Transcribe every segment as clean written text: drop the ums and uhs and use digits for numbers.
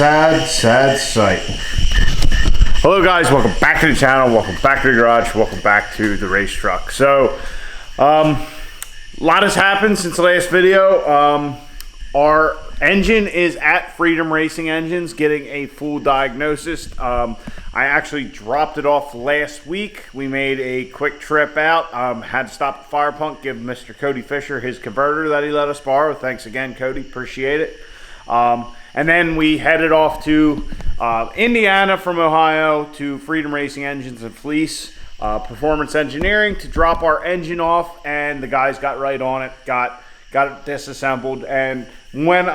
sad, sad sight. Hello guys, welcome back to the channel, welcome back to the garage, welcome back to the race truck. So, a lot has happened since the last video. Our engine is at Freedom Racing Engines getting a full diagnosis. I actually dropped it off last week. We made a quick trip out. Had to stop at Fire Pump, give Mr. Cody Fisher his converter that he let us borrow. Thanks again, Cody. Appreciate it. And then we headed off to Indiana from Ohio to Freedom Racing Engines and Fleece Performance Engineering to drop our engine off, and the guys got right on it, got it disassembled. And when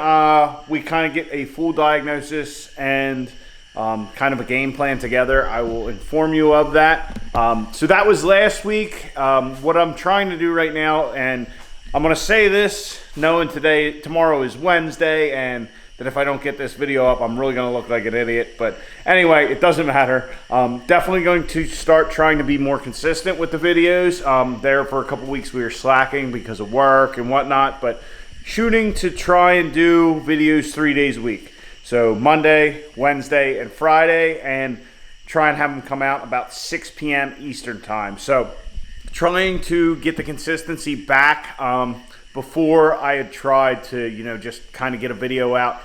we kind of get a full diagnosis and kind of a game plan together, I will inform you of that. So that was last week. What I'm trying to do right now, and I'm going to say this knowing tomorrow is Wednesday, and that if I don't get this video up, I'm really going to look like an idiot. But anyway, it doesn't matter. Definitely going to start trying to be more consistent with the videos. There for a couple weeks we were slacking because of work and whatnot, but shooting to try and do videos 3 days a week. So Monday, Wednesday, and Friday, and try and have them come out about 6 p.m. Eastern time. So trying to get the consistency back. Before I had tried to, just kind of get a video out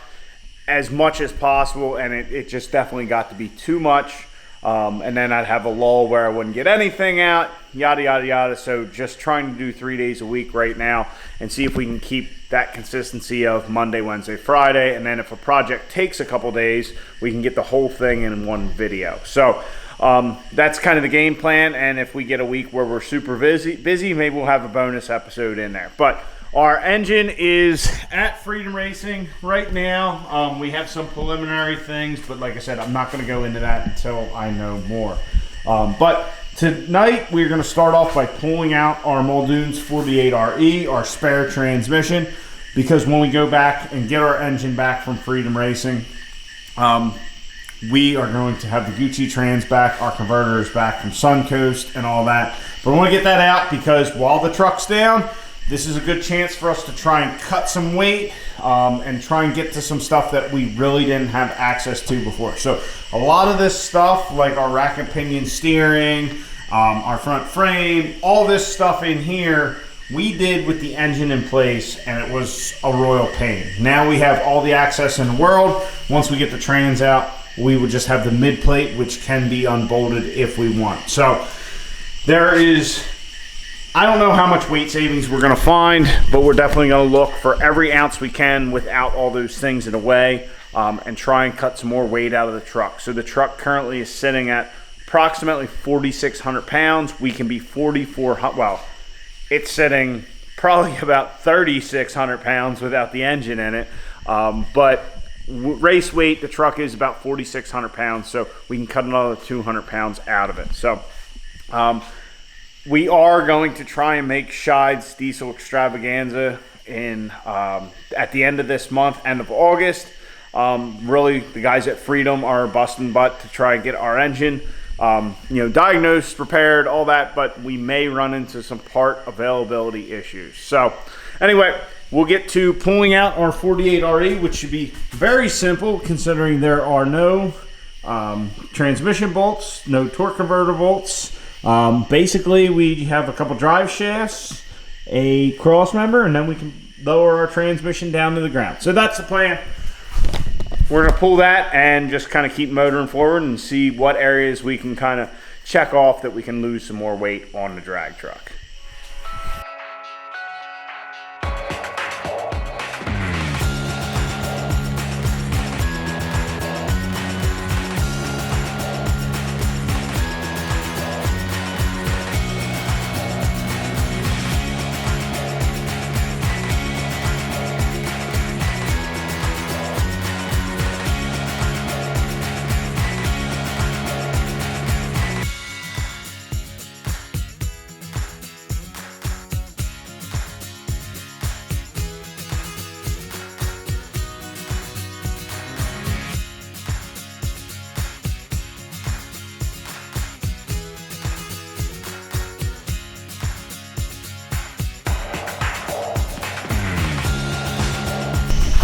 as much as possible, and it just definitely got to be too much. And then I'd have a lull where I wouldn't get anything out, yada, yada, yada. So just trying to do 3 days a week right now and see if we can keep that consistency of Monday, Wednesday, Friday. And then if a project takes a couple days, we can get the whole thing in one video. So that's kind of the game plan. And if we get a week where we're super busy, maybe we'll have a bonus episode in there. But our engine is at Freedom Racing right now. We have some preliminary things, but like I said, I'm not going to go into that until I know more. But tonight, we're going to start off by pulling out our Muldoon's 48RE, our spare transmission, because when we go back and get our engine back from Freedom Racing, we are going to have the Gucci trans back, our converters back from Suncoast and all that. But I want to get that out because while the truck's down, this is a good chance for us to try and cut some weight and try and get to some stuff that we really didn't have access to before. So a lot of this stuff, like our rack and pinion steering, our front frame, all this stuff in here, we did with the engine in place, and it was a royal pain. Now we have all the access in the world. Once we get the trans out, we would just have the mid plate, which can be unbolted if we want. So there is, I don't know how much weight savings we're going to find, but we're definitely going to look for every ounce we can without all those things in the way, and try and cut some more weight out of the truck. So the truck currently is sitting at approximately 4,600 pounds. We can be 4,400, well, it's sitting probably about 3,600 pounds without the engine in it. But race weight, the truck is about 4,600 pounds, so we can cut another 200 pounds out of it. So we are going to try and make Shide's Diesel Extravaganza in at the end of this month, end of August. Really, the guys at Freedom are busting butt to try and get our engine diagnosed, repaired, all that, but we may run into some part availability issues. So anyway, we'll get to pulling out our 48RE, which should be very simple considering there are no transmission bolts, no torque converter bolts. Basically, we have a couple drive shafts, a cross member, and then we can lower our transmission down to the ground. So that's the plan. We're going to pull that and just kind of keep motoring forward and see what areas we can kind of check off that we can lose some more weight on the drag truck.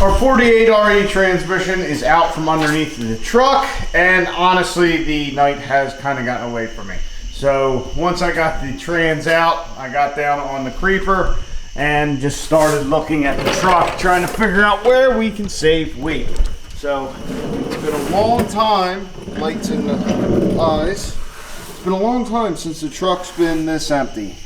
Our 48 RE transmission is out from underneath the truck, and honestly, the night has kind of gotten away from me. So once I got the trans out, I got down on the creeper and just started looking at the truck, trying to figure out where we can save weight. So it's been a long time, lights in the eyes. It's been a long time since the truck's been this empty,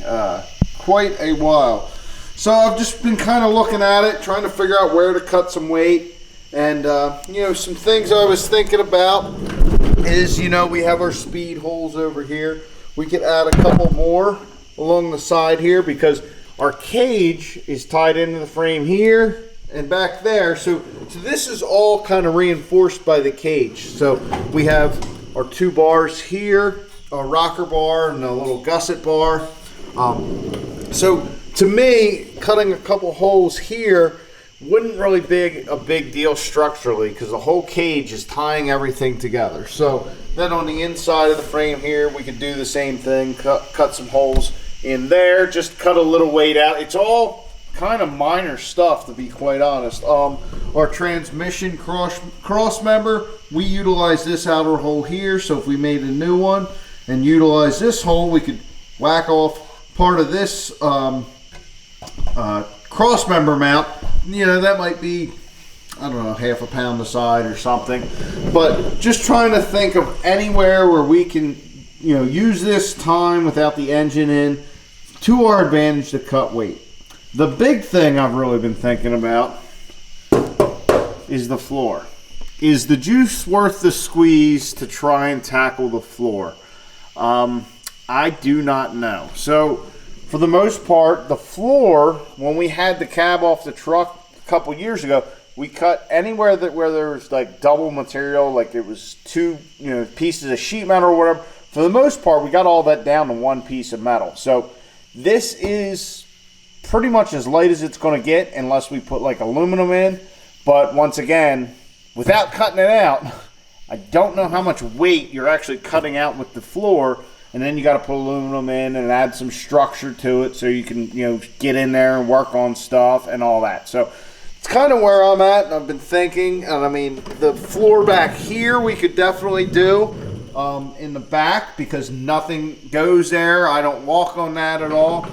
quite a while. So I've just been kind of looking at it, trying to figure out where to cut some weight. And, you know, some things I was thinking about is, you know, we have our speed holes over here. We could add a couple more along the side here because our cage is tied into the frame here and back there. So this is all kind of reinforced by the cage. So we have our 2 bars here, a rocker bar and a little gusset bar. So to me, cutting a couple holes here wouldn't really be a big deal structurally because the whole cage is tying everything together. So then on the inside of the frame here, we could do the same thing, cut some holes in there, just cut a little weight out. It's all kind of minor stuff, to be quite honest. Our transmission cross member, we utilize this outer hole here. So if we made a new one and utilize this hole, we could whack off part of this cross member mount. You know, that might be, I don't know, half a pound a side or something. But just trying to think of anywhere where we can, you know, use this time without the engine in to our advantage to cut weight. The big thing I've really been thinking about is the floor. Is the juice worth the squeeze to try and tackle the floor? I do not know. So for the most part, the floor, when we had the cab off the truck a couple years ago, we cut anywhere where there was like double material, like it was 2, you know, pieces of sheet metal or whatever. For the most part, we got all that down to 1 piece of metal. So this is pretty much as light as it's going to get unless we put like aluminum in. But once again, without cutting it out, I don't know how much weight you're actually cutting out with the floor. And then you got to put aluminum in and add some structure to it so you can, you know, get in there and work on stuff and all that. So it's kind of where I'm at, and I've been thinking. And I mean, the floor back here we could definitely do in the back because nothing goes there. I don't walk on that at all.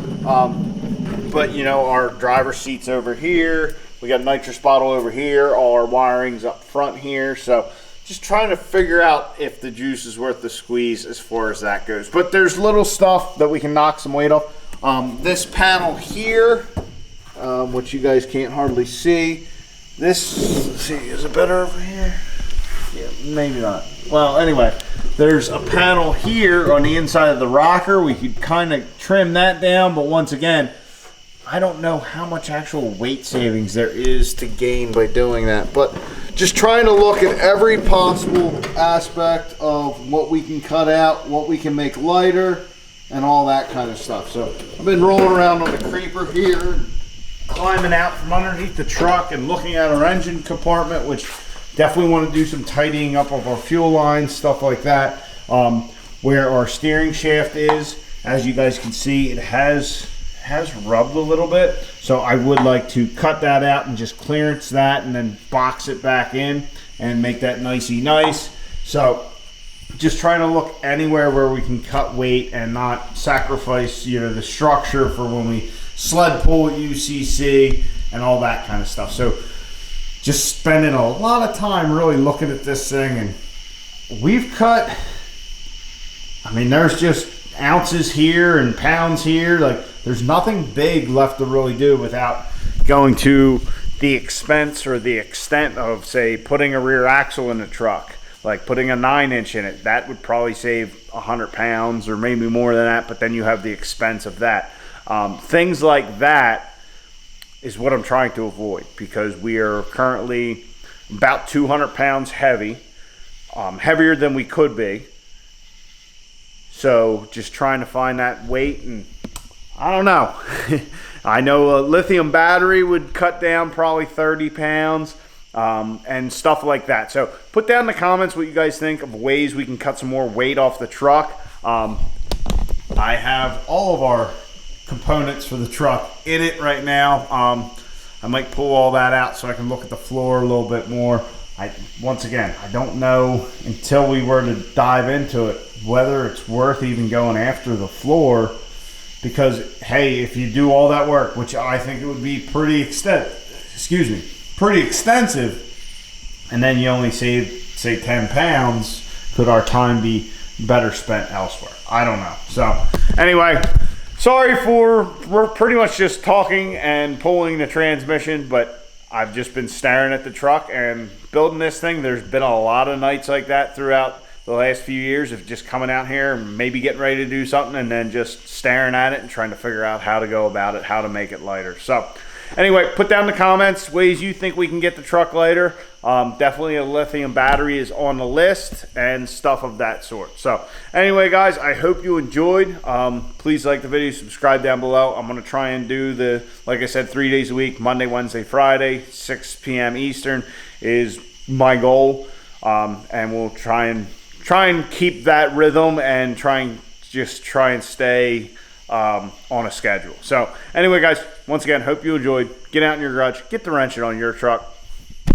But you know, our driver's seat's over here. We got a nitrous bottle over here. All our wiring's up front here. So just trying to figure out if the juice is worth the squeeze as far as that goes. But there's little stuff that we can knock some weight off. This panel here, which you guys can't hardly see. This, let's see, is it better over here? Yeah, maybe not. Well, anyway, there's a panel here on the inside of the rocker. We could kind of trim that down, but once again, I don't know how much actual weight savings there is to gain by doing that. But just trying to look at every possible aspect of what we can cut out, what we can make lighter, and all that kind of stuff. So I've been rolling around on the creeper here, climbing out from underneath the truck and looking at our engine compartment, which definitely want to do some tidying up of our fuel lines, stuff like that. Where our steering shaft is, as you guys can see, it has rubbed a little bit. So I would like to cut that out and just clearance that and then box it back in and make that nicey nice. So just trying to look anywhere where we can cut weight and not sacrifice, you know, the structure for when we sled pull at UCC and all that kind of stuff. So just spending a lot of time really looking at this thing, and we've cut, I mean, there's just ounces here and pounds here. Like, there's nothing big left to really do without going to the expense or the extent of, say, putting a rear axle in the truck, like putting a 9-inch in it. That would probably save 100 pounds or maybe more than that, but then you have the expense of that. Things like that is what I'm trying to avoid, because we are currently about 200 pounds heavy, heavier than we could be. So just trying to find that weight, and I don't know. I know a lithium battery would cut down probably 30 pounds and stuff like that. So put down in the comments what you guys think of ways we can cut some more weight off the truck. I have all of our components for the truck in it right now. I might pull all that out so I can look at the floor a little bit more. Once again, I don't know until we were to dive into it whether it's worth even going after the floor, because hey, if you do all that work, which I think it would be pretty extensive, and then you only save, say, 10 pounds, could our time be better spent elsewhere? I don't know. So anyway, sorry we're pretty much just talking and pulling the transmission, but I've just been staring at the truck and building this thing. There's been a lot of nights like that throughout the last few years of just coming out here and maybe getting ready to do something and then just staring at it and trying to figure out how to go about it, how to make it lighter. So anyway, put down in the comments ways you think we can get the truck lighter. Definitely a lithium battery is on the list and stuff of that sort. So anyway, guys, I hope you enjoyed. Please like the video, subscribe down below. I'm going to try and do like I said, 3 days a week, Monday, Wednesday, Friday, 6 p.m. Eastern is my goal. And we'll try and keep that rhythm and try and stay on a schedule. So anyway, guys, once again, hope you enjoyed. Get out in your garage, get the wrenching on your truck.